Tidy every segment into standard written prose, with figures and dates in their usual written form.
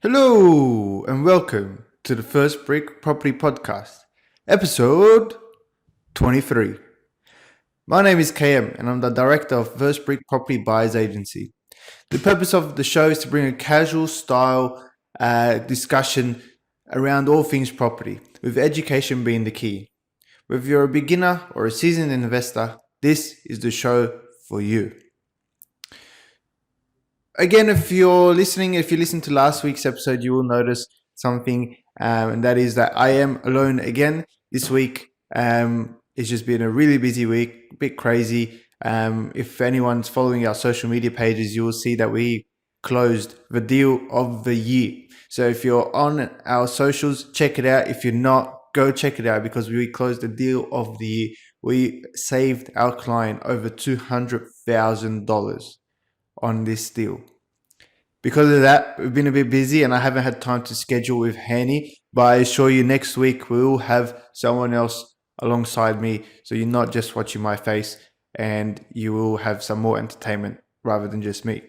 Hello and welcome to the First Brick Property Podcast, episode 23. My name is KM and I'm the director of First Brick Property Buyers Agency. The purpose of the show is to bring a casual style discussion around all things property, with education being the key. Whether you're a beginner or a seasoned investor, this is the show for you. Again, if you listen to last week's episode, you will notice something, and that is that I am alone again this week. It's just been a really busy week, a bit crazy. If anyone's following our social media pages, you will see that we closed the deal of the year. So if you're on our socials, check it out. If you're not, go check it out because we closed the deal of the year. We saved our client over $200,000 on this deal. Because of that, we've been a bit busy and I haven't had time to schedule with Hanny, but I assure you next week we will have someone else alongside me, so you're not just watching my face and you will have some more entertainment rather than just me.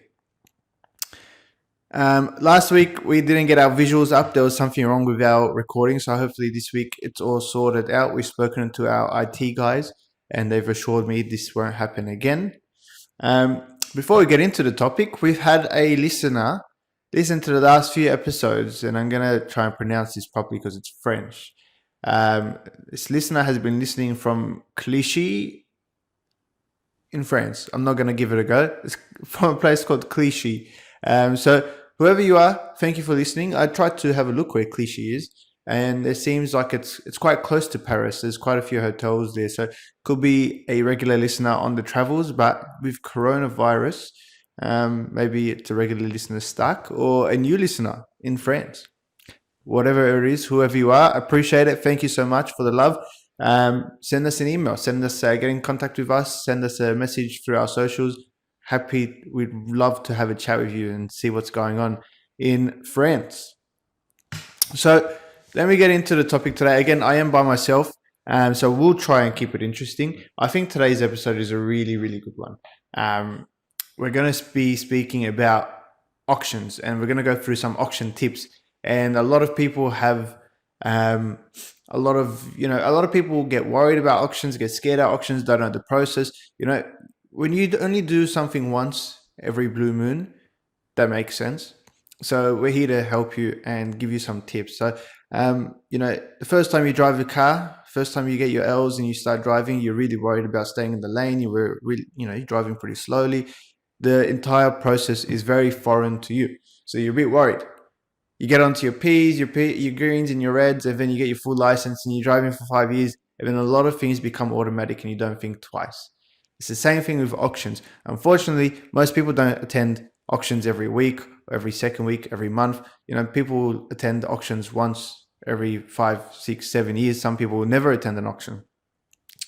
Last week we didn't get our visuals up. There was something wrong with our recording, so hopefully this week it's all sorted out. We've spoken to our IT guys and they've assured me this won't happen again. Before we get into the topic, we've had a listener listen to the last few episodes, and I'm going to try and pronounce this properly because it's French. This listener has been listening from Clichy in France. I'm not going to give it a go. It's from a place called Clichy. So whoever you are, thank you for listening. I tried to have a look where Clichy is, and it seems like it's quite close to Paris. There's quite a few hotels there, so could be a regular listener on the travels. But with coronavirus, maybe it's a regular listener stuck or a new listener in France. Whatever it is, whoever you are, appreciate it. Thank you so much for the love. Send us an email. Send us get in contact with us. Send us a message through our socials. We'd love to have a chat with you and see what's going on in France. So let me get into the topic today. Again, I am by myself, so we'll try and keep it interesting. I think today's episode is a really, really good one. We're going to be speaking about auctions, and we're going to go through some auction tips. And a lot of people have, a lot of people get worried about auctions, get scared at auctions, don't know the process. When you only do something once every blue moon, that makes sense. So we're here to help you and give you some tips. So, the first time you drive a car, first time you get your L's and you start driving, you're really worried about staying in the lane. You're driving pretty slowly. The entire process is very foreign to you. So you're a bit worried. You get onto your P's, your greens and your reds, and then you get your full license and you're driving for 5 years. And then a lot of things become automatic and you don't think twice. It's the same thing with auctions. Unfortunately, most people don't attend auctions every week, every second week, every month. People attend auctions once every 5, 6, 7 years. Some people will never attend an auction.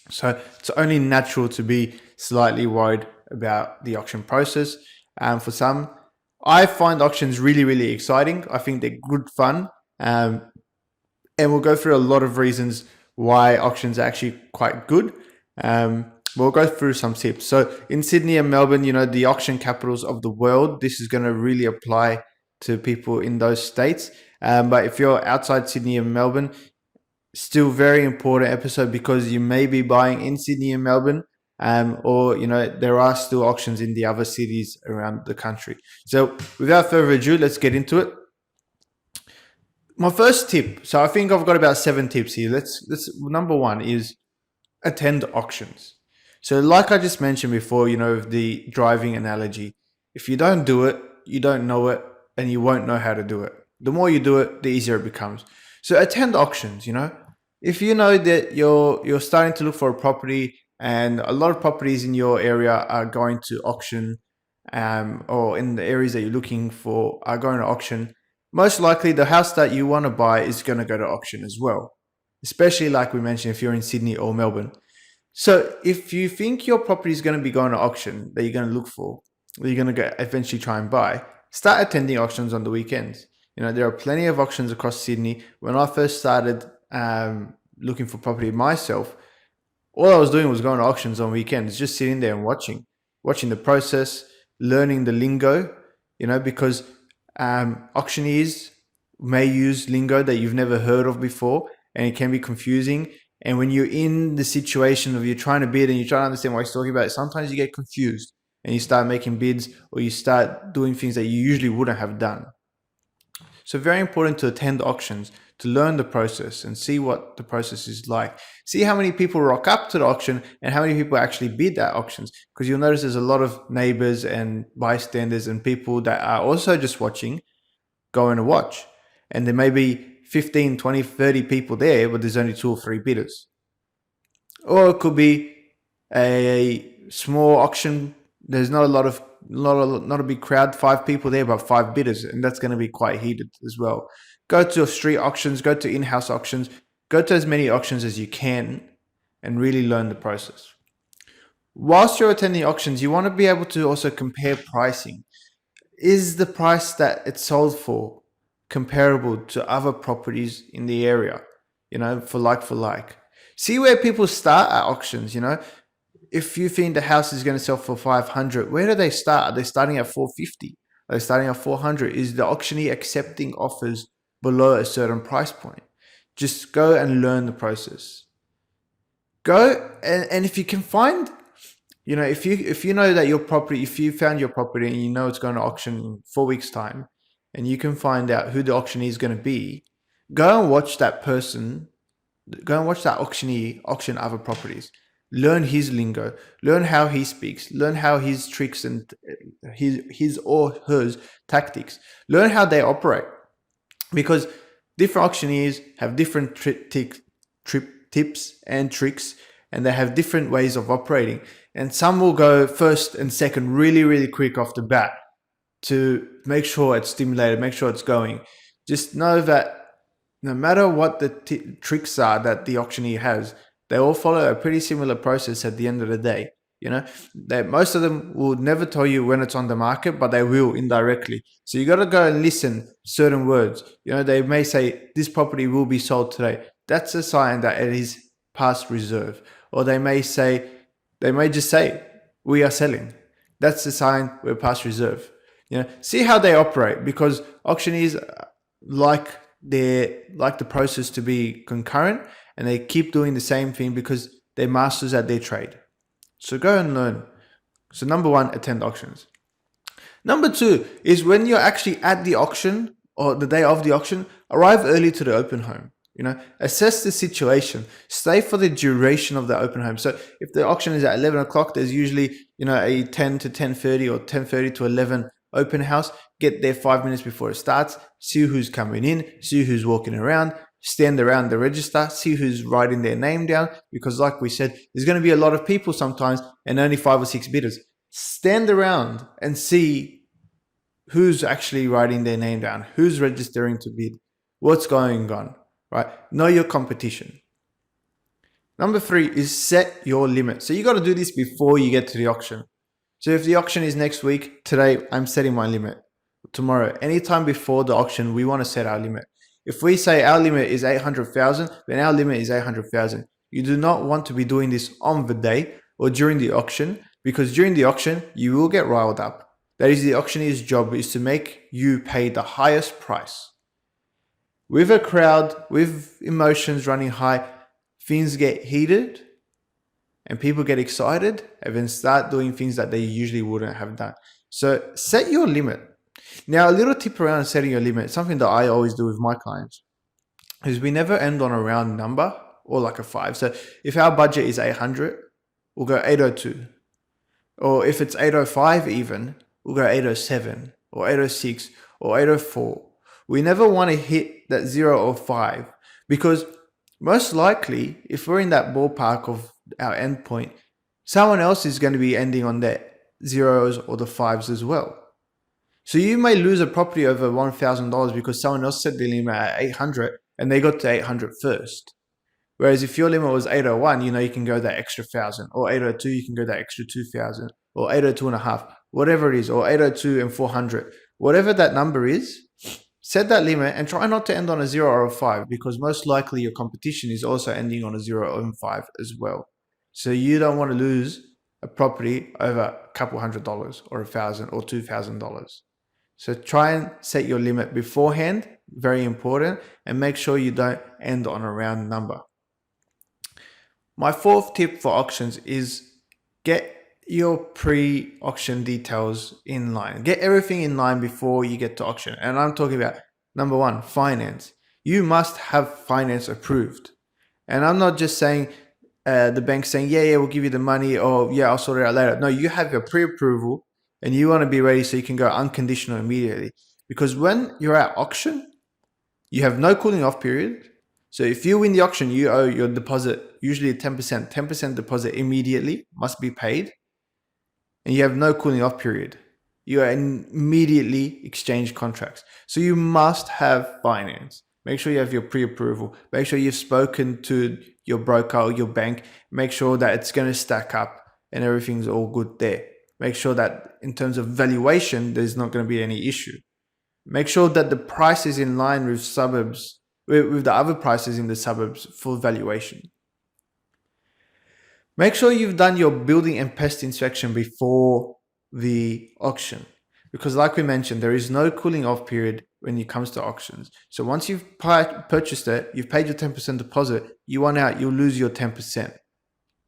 So it's only natural to be slightly worried about the auction process. For some, I find auctions really, really exciting. I think they're good fun. And we'll go through a lot of reasons why auctions are actually quite good. We'll go through some tips. So in Sydney and Melbourne, the auction capitals of the world, this is going to really apply to people in those states. But if you're outside Sydney and Melbourne, still very important episode because you may be buying in Sydney and Melbourne, or there are still auctions in the other cities around the country. So without further ado, let's get into it. My first tip. So I think I've got about 7 tips here. Let's number 1 is attend auctions. So like I just mentioned before, the driving analogy, if you don't do it, you don't know it, and you won't know how to do it. The more you do it, the easier it becomes. So attend auctions, If you know that you're starting to look for a property and a lot of properties in your area are going to auction, or in the areas that you're looking for are going to auction, most likely the house that you want to buy is going to go to auction as well. Especially like we mentioned, if you're in Sydney or Melbourne. So if you think your property is going to be going to auction that you're going to look for, that you're going to eventually try and buy, start attending auctions on the weekends. There are plenty of auctions across Sydney. When I first started looking for property myself, all I was doing was going to auctions on weekends, just sitting there and watching the process, learning the lingo, because auctioneers may use lingo that you've never heard of before, and it can be confusing. And when you're in the situation of you're trying to bid and you're trying to understand what he's talking about, sometimes you get confused and you start making bids or you start doing things that you usually wouldn't have done. So very important to attend auctions, to learn the process and see what the process is like. See how many people rock up to the auction and how many people actually bid at auctions. Because you'll notice there's a lot of neighbors and bystanders and people that are also just watching, going to watch. And there may be 15, 20, 30 people there, but there's only 2 or 3 bidders. Or it could be a small auction. There's not a big crowd, 5 people there, but 5 bidders, and that's going to be quite heated as well. Go to street auctions, go to in-house auctions, go to as many auctions as you can, and really learn the process. Whilst you're attending auctions, you want to be able to also compare pricing. Is the price that it's sold for comparable to other properties in the area? For like. See where people start at auctions. If you think the house is going to sell for 500, where do they start? Are they starting at 450? Are they starting at 400? Is the auctioneer accepting offers below a certain price point? Just go and learn the process. Go and if you can find, if you know that your property, if you found your property and you know it's going to auction in 4 weeks' time, and you can find out who the auctioneer is going to be, go and watch that person. Go and watch that auctioneer auction other properties. Learn his lingo. Learn how he speaks. Learn how his tricks and his or her tactics. Learn how they operate. Because different auctioneers have different tips and tricks, and they have different ways of operating. And some will go first and second really, really quick off the bat to make sure it's stimulated, make sure it's going. Just know that no matter what the tricks are that the auctioneer has, they all follow a pretty similar process at the end of the day. That most of them will never tell you when it's on the market, but they will indirectly. So you got to go and listen certain words. They may say this property will be sold today. That's a sign that it is past reserve. Or they may just say we are selling. That's a sign we're past reserve. See how they operate, because auctioneers like the process to be concurrent, and they keep doing the same thing because they're masters at their trade. So go and learn. So number 1, attend auctions. Number 2 is when you're actually at the auction or the day of the auction, arrive early to the open home. Assess the situation. Stay for the duration of the open home. So if the auction is at 11 o'clock, there's usually, a 10 to 10:30 or 10:30 to 11 open house. Get there 5 minutes before it starts. See who's coming in. See who's walking around. Stand around the register. See who's writing their name down. Because like we said, there's going to be a lot of people sometimes and only 5 or 6 bidders. Stand around and see who's actually writing their name down. Who's registering to bid. What's going on. Right? Know your competition. Number 3 is set your limit. So you got to do this before you get to the auction. So if the auction is next week, today I'm setting my limit. Tomorrow, anytime before the auction, we want to set our limit. If we say our limit is 800,000, then our limit is 800,000. You do not want to be doing this on the day or during the auction, because during the auction, you will get riled up. That is the auctioneer's job, is to make you pay the highest price. With a crowd, with emotions running high, things get heated and people get excited and then start doing things that they usually wouldn't have done. So set your limit. Now, a little tip around setting your limit, something that I always do with my clients, is we never end on a round number or like a 5. So if our budget is 800, we'll go 802. Or if it's 805 even, we'll go 807 or 806 or 804. We never want to hit that 0 or 5, because most likely, if we're in that ballpark of our endpoint, someone else is going to be ending on the 0s or the 5s as well. So you may lose a property over $1,000 because someone else set the limit at 800 and they got to 800 first. Whereas if your limit was 801, you can go that extra 1,000, or 802, you can go that extra 2,000, or 802 and a half, whatever it is, or 802 and 400, whatever that number is. Set that limit and try not to end on a 0 or a 5, because most likely your competition is also ending on a 0 or 5 as well. So you don't want to lose a property over a couple $100 or $1,000 or $2,000. So try and set your limit beforehand, very important, and make sure you don't end on a round number. My fourth tip for auctions is get your pre-auction details in line. Get everything in line before you get to auction. And I'm talking about number one, finance. You must have finance approved. And I'm not just saying the bank saying, yeah, we'll give you the money, or yeah, I'll sort it out later. No, you have your pre-approval and you want to be ready so you can go unconditional immediately. Because when you're at auction, you have no cooling off period. So if you win the auction, you owe your deposit, usually 10%. 10% deposit immediately must be paid. And you have no cooling off period. You are immediately exchange contracts. So you must have finance. Make sure you have your pre-approval. Make sure you've spoken to your broker or your bank. Make sure that it's going to stack up and everything's all good there. Make sure that in terms of valuation, there's not going to be any issue. Make sure that the price is in line with suburbs, with the other prices in the suburbs for valuation. Make sure you've done your building and pest inspection before the auction, because like we mentioned, there is no cooling off period when it comes to auctions. So once you've purchased it, you've paid your 10% deposit, you want out, you'll lose your 10%,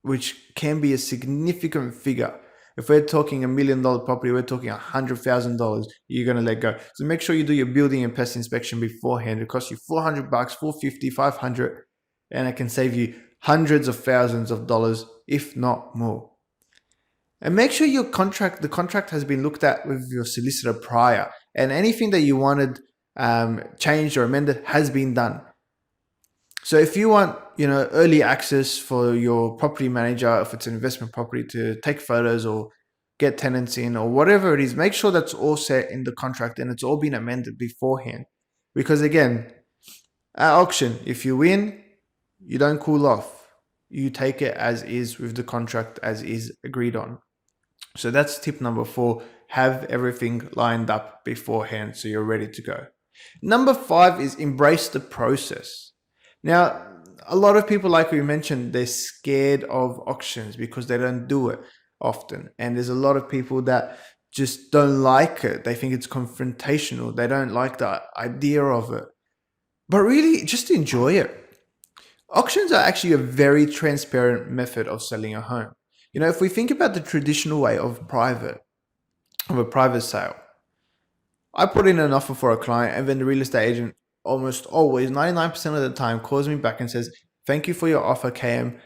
which can be a significant figure. If we're talking $1 million property, we're talking $100,000 you're going to let go. So make sure you do your building and pest inspection beforehand. It costs you $400, $450, $500, and it can save you hundreds of thousands of dollars, if not more. And make sure the contract has been looked at with your solicitor prior, and anything that you wanted changed or amended has been done. So if you want, early access for your property manager, if it's an investment property, to take photos or get tenants in or whatever it is, make sure that's all set in the contract and it's all been amended beforehand. Because again, at auction, if you win, you don't cool off. You take it as is with the contract as is agreed on. So that's tip number 4. Have everything lined up beforehand so you're ready to go. Number 5 is embrace the process. Now, a lot of people, like we mentioned, they're scared of auctions because they don't do it often. And there's a lot of people that just don't like it. They think it's confrontational. They don't like the idea of it. But really, just enjoy it. Auctions are actually a very transparent method of selling a home. If we think about the traditional way of a private sale, I put in an offer for a client and then the real estate agent almost always, 99% of the time, calls me back and says, thank you for your offer, KM.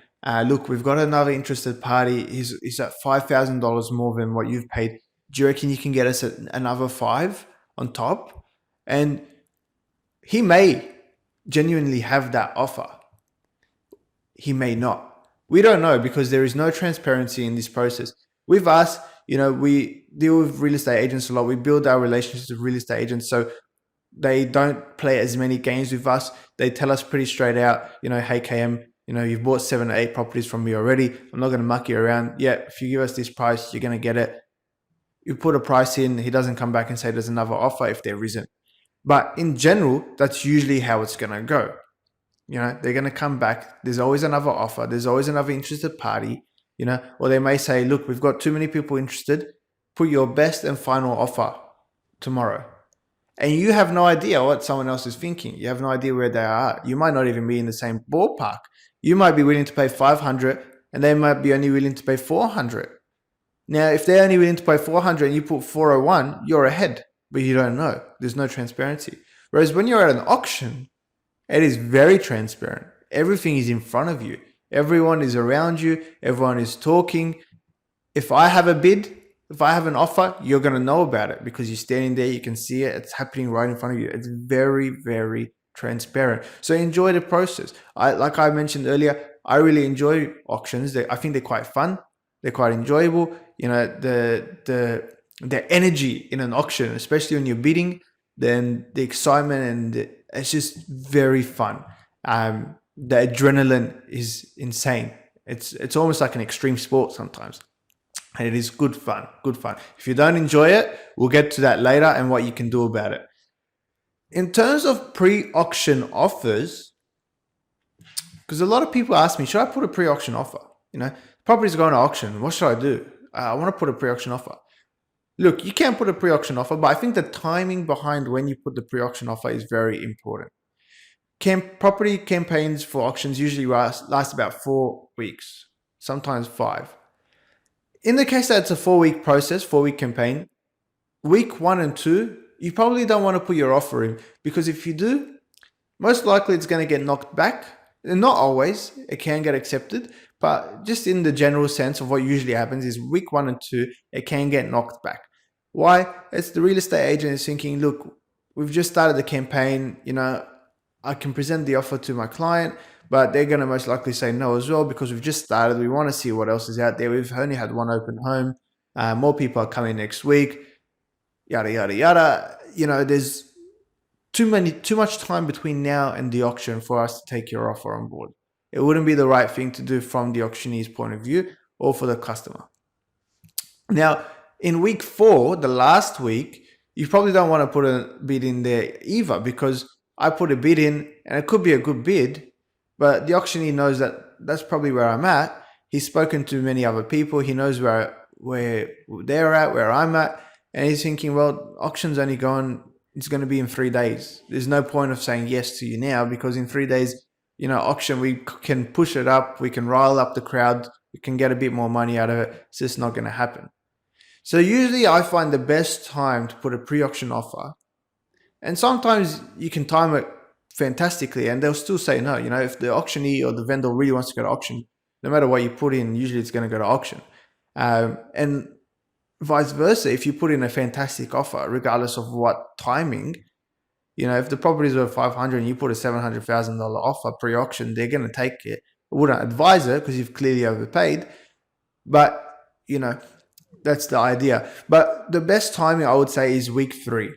Look, we've got another interested party. He's at $5,000 more than what you've paid. Do you reckon you can get us another 5 on top? And he may genuinely have that offer. He may not. We don't know because there is no transparency in this process. With us, we deal with real estate agents a lot. We build our relationships with real estate agents. So they don't play as many games with us. They tell us pretty straight out, hey, KM, you've bought 7 or 8 properties from me already. I'm not going to muck you around. Yeah, if you give us this price, you're going to get it. You put a price in, he doesn't come back and say there's another offer if there isn't. But in general, that's usually how it's going to go. They're going to come back. There's always another offer. There's always another interested party, or they may say, look, we've got too many people interested. Put your best and final offer tomorrow. And you have no idea what someone else is thinking. You have no idea where they are. You might not even be in the same ballpark. You might be willing to pay $500 and they might be only willing to pay $400. Now, if they're only willing to pay $400 and you put $401, you're ahead, but you don't know. There's no transparency. Whereas when you're at an auction, it is very transparent. Everything is in front of you. Everyone is around you. Everyone is talking. If I have a bid, if I have an offer, you're going to know about it because you're standing there, you can see it, it's happening right in front of you. It's very, very transparent. So enjoy the process. Like I mentioned earlier, I really enjoy auctions. I think they're quite fun. They're quite enjoyable. The energy in an auction, especially when you're bidding, then the excitement and it's just very fun. The adrenaline is insane. It's almost like an extreme sport sometimes. And it is good fun. If you don't enjoy it, we'll get to that later and what you can do about it. In terms of pre-auction offers, because a lot of people ask me, should I put a pre-auction offer? Property's going to auction. What should I do? I want to put a pre-auction offer. Look, you can put a pre-auction offer, but I think the timing behind when you put the pre-auction offer is very important. Property campaigns for auctions usually last about 4 weeks, sometimes 5. In the case that it's a 4-week process, 4-week campaign, week 1 and 2, you probably don't want to put your offer in, because if you do, most likely it's going to get knocked back. And not always, it can get accepted, but just in the general sense of what usually happens is week 1 and 2, it can get knocked back. Why? It's the real estate agent is thinking, look, we've just started the campaign, I can present the offer to my client, but they're going to most likely say no as well, because we've just started. We want to see what else is out there. We've only had one open home. More people are coming next week, yada, yada, yada. There's too much time between now and the auction for us to take your offer on board. It wouldn't be the right thing to do from the auctioneer's point of view or for the customer. Now, in week 4, the last week, you probably don't want to put a bid in there either, because I put a bid in and it could be a good bid, but the auctioneer knows that that's probably where I'm at. He's spoken to many other people. He knows where they're at, where I'm at. And he's thinking, well, auction's only it's going to be in 3 days. There's no point of saying yes to you now, because in 3 days, auction, we can push it up. We can rile up the crowd. We can get a bit more money out of it. It's just not going to happen. So usually I find the best time to put a pre-auction offer, and sometimes you can time it fantastically and they'll still say no. If the auctioneer or the vendor really wants to go to auction, no matter what you put in, usually it's going to go to auction. And vice versa, if you put in a fantastic offer, regardless of what timing, if the properties were 500 and you put a $700,000 offer pre-auction, they're going to take it. I wouldn't advise it because you've clearly overpaid, but that's the idea. But the best timing, I would say, is week 3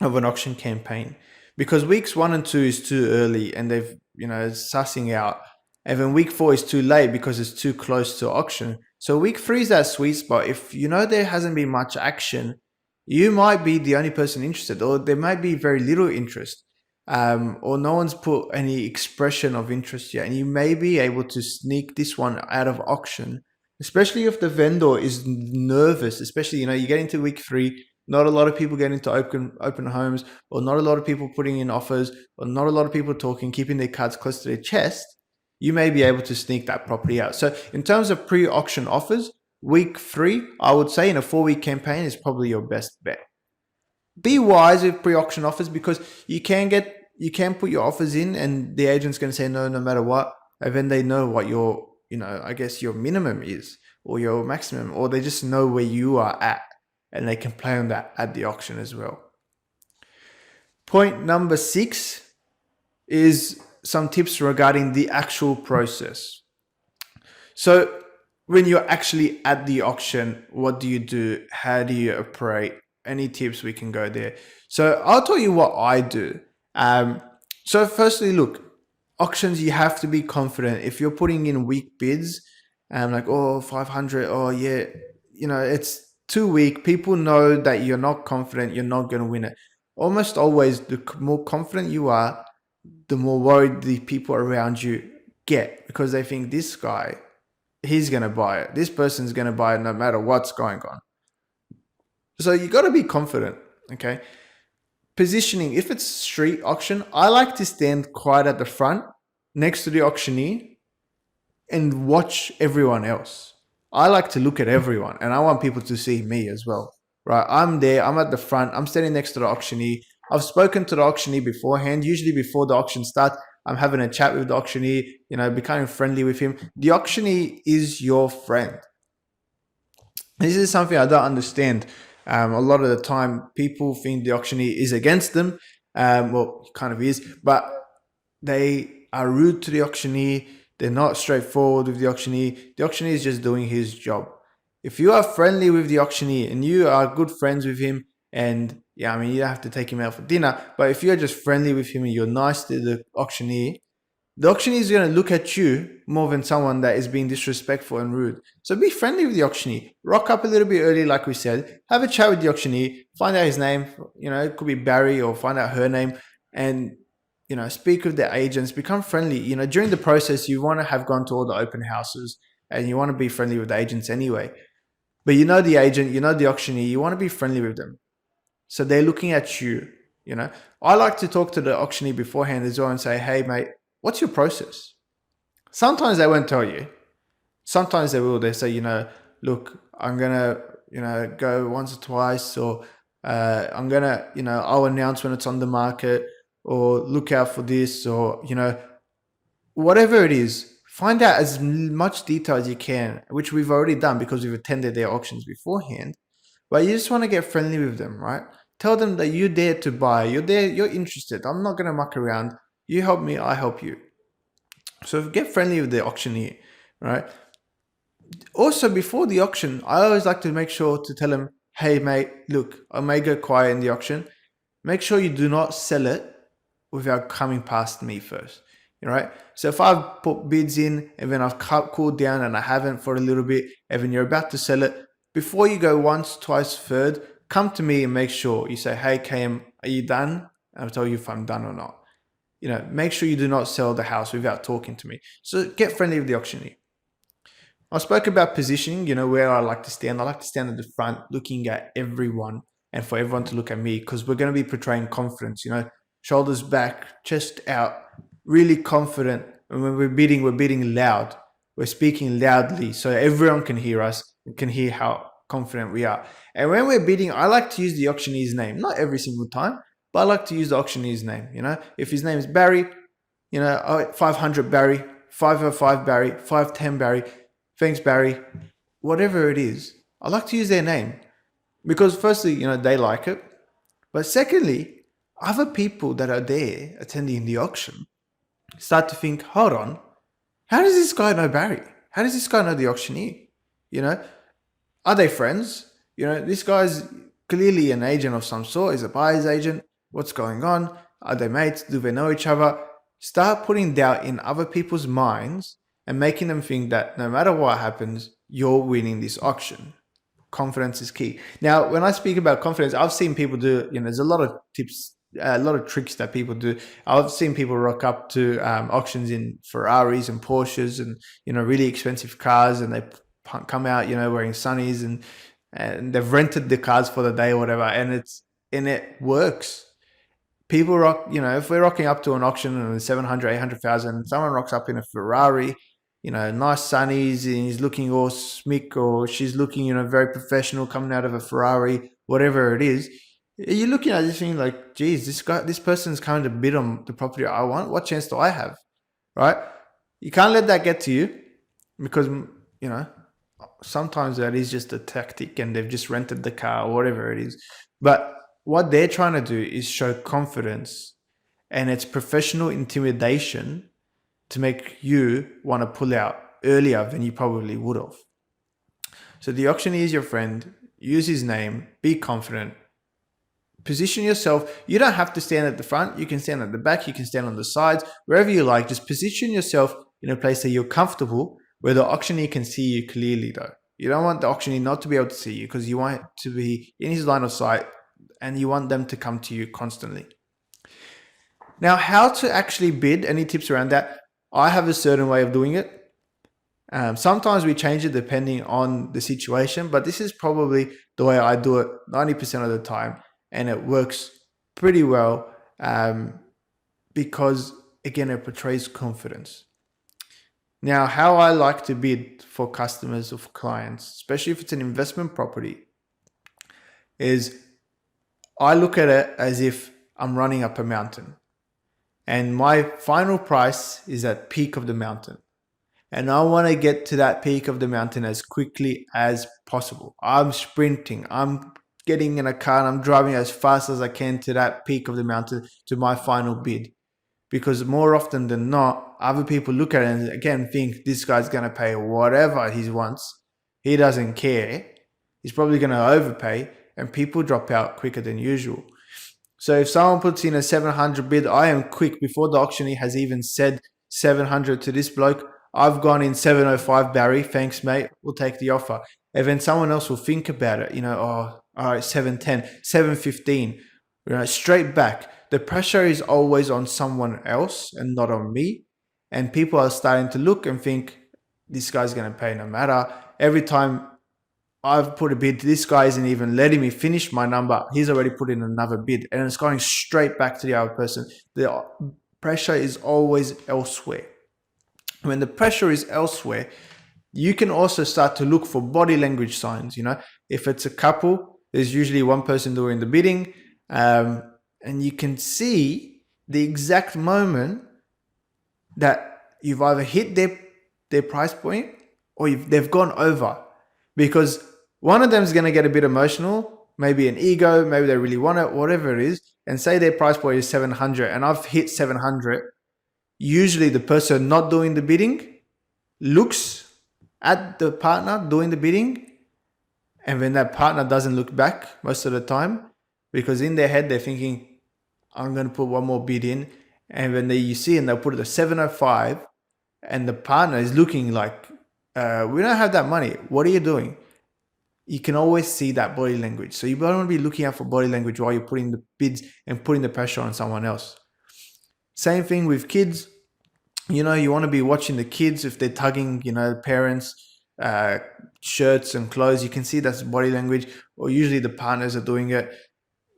of an auction campaign, because weeks 1 and 2 is too early and they've, it's sussing out. And then week 4 is too late because it's too close to auction. So week 3 is that sweet spot. If there hasn't been much action, you might be the only person interested, or there might be very little interest, or no one's put any expression of interest yet. And you may be able to sneak this one out of auction, especially if the vendor is nervous, especially, you get into week 3, not a lot of people get into open homes, or not a lot of people putting in offers, or not a lot of people talking, keeping their cards close to their chest. You may be able to sneak that property out. So in terms of pre-auction offers, week 3, I would say in a 4-week campaign is probably your best bet. Be wise with pre-auction offers, because you can put your offers in and the agent's going to say no matter what. And then they know what your, I guess your minimum is, or your maximum, or they just know where you are at and they can play on that at the auction as well. Point number 6 is some tips regarding the actual process. So when you're actually at the auction, what do you do? How do you operate? Any tips we can go there? So I'll tell you what I do. So firstly, look, auctions, you have to be confident. If you're putting in weak bids, like, 500, yeah, it's too weak. People know that you're not confident, you're not going to win it. Almost always, the more confident you are, the more worried the people around you get, because they think this guy, he's going to buy it. This person's going to buy it no matter what's going on. So you got to be confident, okay? Positioning, if it's street auction, I like to stand quite at the front next to the auctioneer and watch everyone else. I like to look at everyone and I want people to see me as well, right? I'm there, I'm at the front, I'm standing next to the auctioneer. I've spoken to the auctioneer beforehand. Usually before the auction starts, I'm having a chat with the auctioneer, becoming friendly with him. The auctioneer is your friend. This is something I don't understand. A lot of the time, people think the auctioneer is against them. Well, he kind of is, but they are rude to the auctioneer. They're not straightforward with the auctioneer. The auctioneer is just doing his job. If you are friendly with the auctioneer and you are good friends with him, and you don't have to take him out for dinner, but if you're just friendly with him and you're nice to the auctioneer is going to look at you more than someone that is being disrespectful and rude. So be friendly with the auctioneer. Rock up a little bit early, like we said. Have a chat with the auctioneer. Find out his name. It could be Barry, or find out her name. And, speak with the agents. Become friendly. During the process, you want to have gone to all the open houses and you want to be friendly with the agents anyway. But you know the agent, you know the auctioneer, you want to be friendly with them. So they're looking at you, you know. I like to talk to the auctioneer beforehand as well and say, hey, mate, what's your process? Sometimes they won't tell you. Sometimes they will. They say, look, I'm going to, go once or twice, or I'm going to, I'll announce when it's on the market, or look out for this, or, whatever it is, find out as much detail as you can, which we've already done because we've attended their auctions beforehand. But you just want to get friendly with them, right? Tell them that you're there to buy. You're there. You're interested. I'm not going to muck around. You help me, I help you. So get friendly with the auctioneer, right? Also, before the auction, I always like to make sure to tell them, hey, mate, look, I may go quiet in the auction. Make sure you do not sell it without coming past me first. Right? So if I've put bids in and then I've cooled down and I haven't for a little bit, and then you're about to sell it, before you go once, twice, third, come to me and make sure you say, hey, KM, are you done? I'll tell you if I'm done or not. Make sure you do not sell the house without talking to me. So get friendly with the auctioneer. I spoke about positioning, where I like to stand. I like to stand at the front looking at everyone and for everyone to look at me, because we're going to be portraying confidence, shoulders back, chest out, really confident. And when we're bidding loud. We're speaking loudly so everyone can hear us and can hear how confident we are. And when we're bidding, I like to use the auctioneer's name, not every single time, but I like to use the auctioneer's name. If his name is Barry, 500 Barry, 505 Barry, 510 Barry, thanks Barry, whatever it is, I like to use their name because firstly, they like it. But secondly, other people that are there attending the auction start to think, hold on, how does this guy know Barry? How does this guy know the auctioneer? Are they friends? This guy's clearly an agent of some sort. Is a buyer's agent. What's going on? Are they mates? Do they know each other? Start putting doubt in other people's minds and making them think that no matter what happens, you're winning this auction. Confidence is key. Now, when I speak about confidence, I've seen people do, there's a lot of tips, a lot of tricks that people do. I've seen people rock up to auctions in Ferraris and Porsches and, really expensive cars, and they come out, wearing sunnies and they've rented the cars for the day or whatever. And it works. People rock, if we're rocking up to an auction and 700, 800,000, someone rocks up in a Ferrari, nice sunnies, and he's looking all smick, or she's looking, very professional coming out of a Ferrari, whatever it is. You're looking at this thing like, geez, this person's coming to bid on the property I want. What chance do I have? Right? You can't let that get to you because, sometimes that is just a tactic and they've just rented the car or whatever it is. But what they're trying to do is show confidence, and it's professional intimidation to make you want to pull out earlier than you probably would have. So the auctioneer is your friend. Use his name. Be confident. Position yourself. You don't have to stand at the front. You can stand at the back. You can stand on the sides, wherever you like. Just position yourself in a place that you're comfortable, where the auctioneer can see you clearly though. You don't want the auctioneer not to be able to see you, because you want to be in his line of sight and you want them to come to you constantly. Now, how to actually bid, any tips around that? I have a certain way of doing it. Sometimes we change it depending on the situation, but this is probably the way I do it 90% of the time. And it works pretty well because, again, it portrays confidence. Now, how I like to bid for customers or for clients, especially if it's an investment property, is I look at it as if I'm running up a mountain. And my final price is at peak of the mountain. And I want to get to that peak of the mountain as quickly as possible. I'm sprinting. I'm getting in a car and I'm driving as fast as I can to that peak of the mountain, to my final bid. Because more often than not, other people look at it and again think this guy's going to pay whatever he wants. He doesn't care. He's probably going to overpay, and people drop out quicker than usual. So if someone puts in a 700 bid, I am quick. Before the auctioneer has even said 700 to this bloke, I've gone in 705, Barry. Thanks, mate. We'll take the offer. And then someone else will think about it. Oh, all right, 710, 715. Straight back. The pressure is always on someone else and not on me. And people are starting to look and think, this guy's going to pay no matter. Every time I've put a bid. This guy isn't even letting me finish my number. He's already put in another bid, and it's going straight back to the other person. The pressure is always elsewhere. When the pressure is elsewhere, you can also start to look for body language signs. If it's a couple, there's usually one person doing the bidding, and you can see the exact moment that you've either hit their price point or they've gone over, because one of them is going to get a bit emotional, maybe an ego, maybe they really want it, whatever it is, and say their price point is 700 and I've hit 700. Usually the person not doing the bidding looks at the partner doing the bidding, and when that partner doesn't look back most of the time, because in their head they're thinking, I'm going to put one more bid in, and when you see and they'll put it at 705 and the partner is looking like, we don't have that money, what are you doing? You can always see that body language. So you don't want to be looking out for body language while you're putting the bids and putting the pressure on someone else. Same thing with kids. You want to be watching the kids if they're tugging, parents' shirts and clothes. You can see that's body language, or usually the partners are doing it.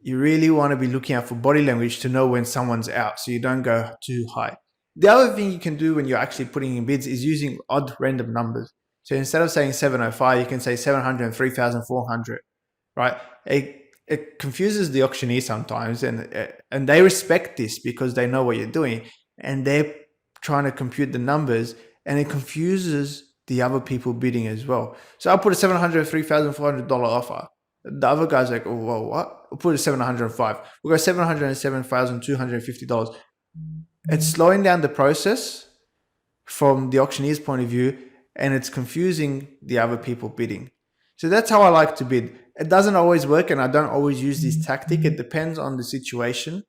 You really want to be looking out for body language to know when someone's out, so you don't go too high. The other thing you can do when you're actually putting in bids is using odd random numbers. So instead of saying 705, you can say 703,400, right? It confuses the auctioneer sometimes, and they respect this because they know what you're doing, and they're trying to compute the numbers, and it confuses the other people bidding as well. So I'll put a $703,400 offer. The other guy's like, oh, well, what? We'll put it 705. We'll go $707,250. It's slowing down the process from the auctioneer's point of view, and it's confusing the other people bidding. So that's how I like to bid. It doesn't always work, and I don't always use this tactic. It depends on the situation,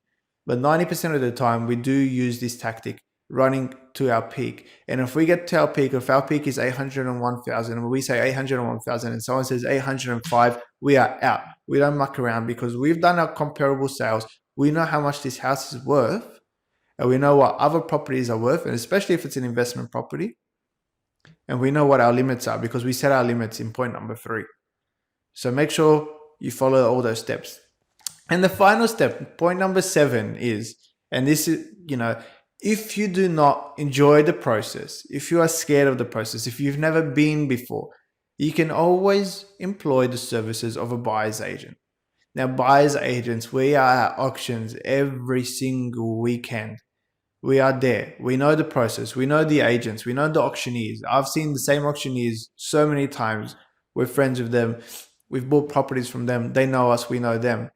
but 90% of the time we do use this tactic running to our peak. And if we get to our peak, if our peak is 801,000 and we say 801,000 and someone says 805, we are out. We don't muck around, because we've done our comparable sales. We know how much this house is worth, and we know what other properties are worth, and especially if it's an investment property. And we know what our limits are, because we set our limits in point number 3. So make sure you follow all those steps. And the final step, point number 7 is, and this is, if you do not enjoy the process, if you are scared of the process, if you've never been before, you can always employ the services of a buyer's agent. Now, buyer's agents, we are at auctions every single weekend. We are there. We know the process. We know the agents. We know the auctioneers. I've seen the same auctioneers so many times. We're friends with them. We've bought properties from them. They know us. We know them.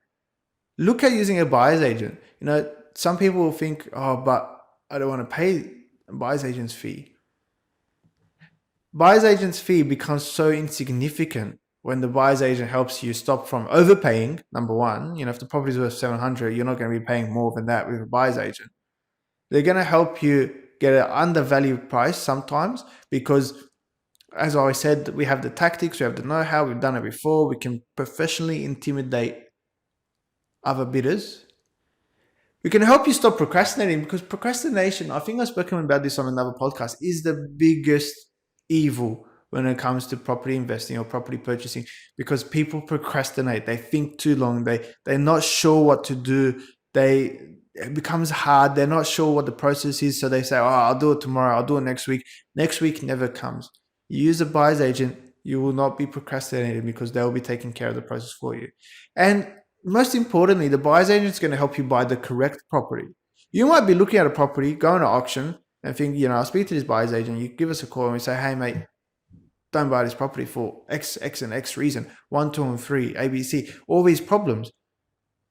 Look at using a buyer's agent. Some people will think, oh, but I don't want to pay a buyer's agent's fee. Buyer's agent's fee becomes so insignificant when the buyer's agent helps you stop from overpaying. Number one, if the property is worth 700, you're not going to be paying more than that with a buyer's agent. They're going to help you get an undervalued price sometimes, because, as I said, we have the tactics, we have the know-how, we've done it before. We can professionally intimidate other bidders. We can help you stop procrastinating, because procrastination, I think I've spoken about this on another podcast, is the biggest evil when it comes to property investing or property purchasing, because people procrastinate. They think too long. They're not sure what to do. It becomes hard. They're not sure what the process is. So they say, oh, I'll do it tomorrow. I'll do it next week. Next week never comes. You use a buyer's agent, you will not be procrastinating, because they'll be taking care of the process for you. And most importantly, the buyer's agent is going to help you buy the correct property. You might be looking at a property, going to auction, and think, I'll speak to this buyer's agent. You give us a call and we say, hey, mate, don't buy this property for X and X reason. 1, 2, and 3, ABC, all these problems.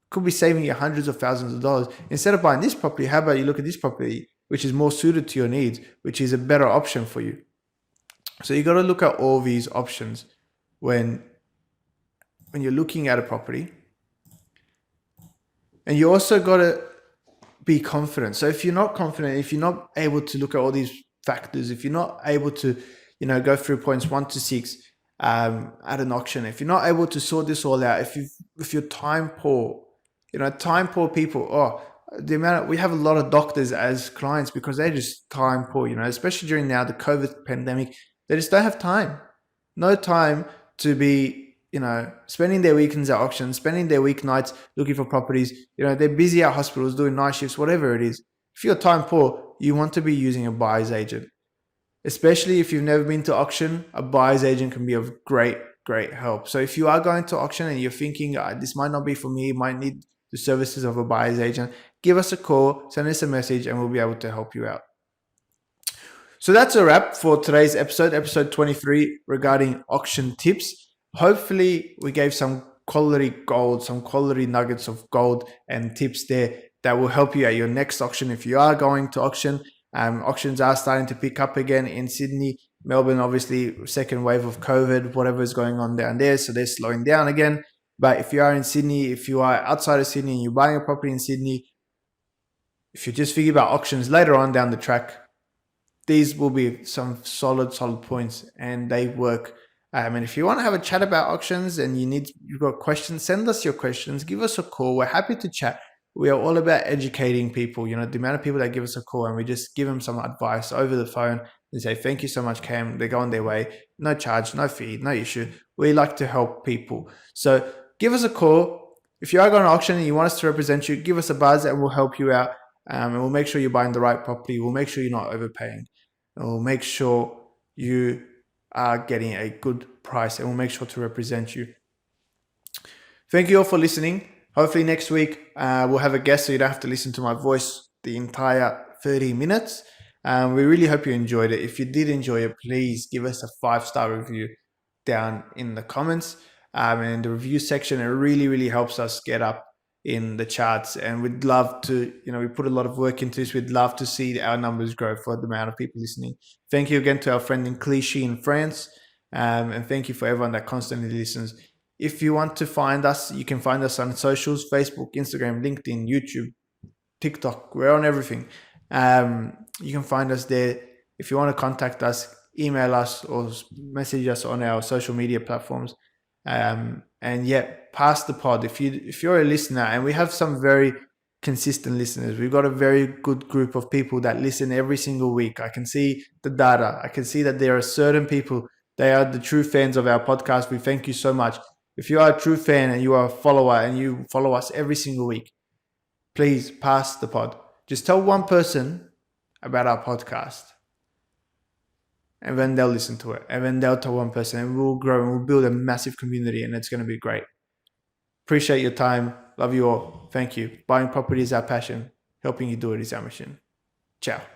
Could be saving you hundreds of thousands of dollars. Instead of buying this property, how about you look at this property, which is more suited to your needs, which is a better option for you. So you got to look at all these options when you're looking at a property. And you also got to be confident. So if you're not confident, if you're not able to look at all these factors, if you're not able to, go through points 1 to 6 at an auction, if you're not able to sort this all out, if you're time poor, time poor people, we have a lot of doctors as clients because they're just time poor, especially during now the COVID pandemic. They just don't have time. No time to be, spending their weekends at auctions, spending their weeknights looking for properties. They're busy at hospitals doing night shifts, whatever it is. If you're time poor, you want to be using a buyer's agent. Especially if you've never been to auction, a buyer's agent can be of great, great help. So if you are going to auction and you're thinking, this might not be for me, might need the services of a buyer's agent, give us a call, send us a message, and we'll be able to help you out. So that's a wrap for today's episode 23, regarding auction tips. Hopefully we gave some quality gold, some quality nuggets of gold and tips there that will help you at your next auction if you are going to auction. Auctions are starting to pick up again in Sydney. Melbourne, obviously, second wave of COVID, whatever is going on down there, so they're slowing down again. But if you are in Sydney, if you are outside of Sydney and you're buying a property in Sydney, if you just think about auctions later on down the track, these will be some solid points, and they work. And if you want to have a chat about auctions and you've got questions, send us your questions, give us a call. We're happy to chat. We are all about educating people. The amount of people that give us a call and we just give them some advice over the phone and say, thank you so much, Cam. They go on their way. No charge, no fee, no issue. We like to help people. So give us a call. If you are going to auction and you want us to represent you, give us a buzz and we'll help you out. And we'll make sure you're buying the right property. We'll make sure you're not overpaying. And we'll make sure you are getting a good price, and we'll make sure to represent you. Thank you all for listening. Hopefully next week we'll have a guest so you don't have to listen to my voice the entire 30 minutes. We really hope you enjoyed it. If you did enjoy it, please give us a 5-star review down in the comments and in the review section. It really, really helps us get up in the charts, and we'd love to, we put a lot of work into this. We'd love to see our numbers grow for the amount of people listening. Thank you again to our friend in Clichy in France, and thank you for everyone that constantly listens. If you want to find us, you can find us on socials: Facebook, Instagram, LinkedIn, YouTube, TikTok. We're on everything. You can find us there. If you want to contact us, email us or message us on our social media platforms. And yeah, pass the pod. If you're a listener, and we have some very consistent listeners, we've got a very good group of people that listen every single week. I can see the data. I can see that there are certain people, they are the true fans of our podcast. We thank you so much. If you are a true fan and you are a follower and you follow us every single week, please pass the pod. Just tell one person about our podcast, and then they'll listen to it, and then they'll tell one person, and we'll grow and we'll build a massive community, and it's going to be great. Appreciate your time. Love you all. Thank you. Buying property is our passion. Helping you do it is our mission. Ciao.